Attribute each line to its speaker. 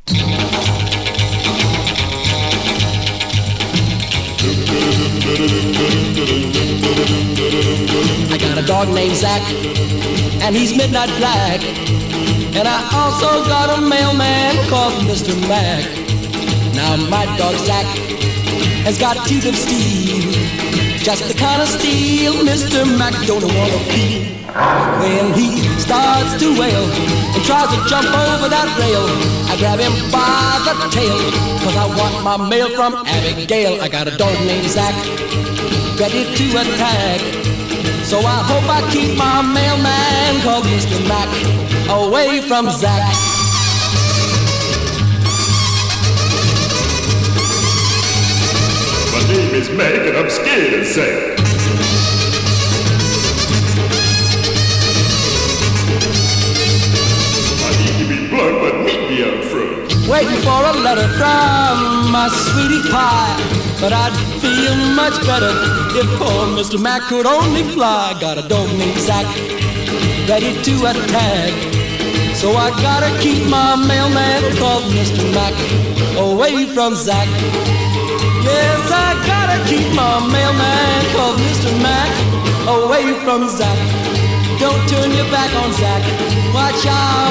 Speaker 1: I got a dog named Zack, and he's midnight black. And I also got a mailman called Mr. Mac. Now my dog Zack has got teeth of steel, just the kind of steel Mr. Mac don't wanna feel. When he starts to wail and tries to jump over that rail, I grab him by the tail, 'cause I want my mail from Abigail. I got a dog named Zack, ready to attack. So I hope I keep my mailman called Mr. Mac away from Zack.
Speaker 2: My name is Mac and I'm scared of Zack. I need to be blunt, but meet me up front.
Speaker 1: Waiting for a letter from my sweetie pie, but I'd feel much better if poor Mr. Mac could only fly. Got a dog named Zack, ready to attack. So I gotta keep my mailman called Mr. Mac away from Zack. Yes, I gotta keep my mailman called Mr. Mac away from Zack. Don't turn your back on Zack, watch out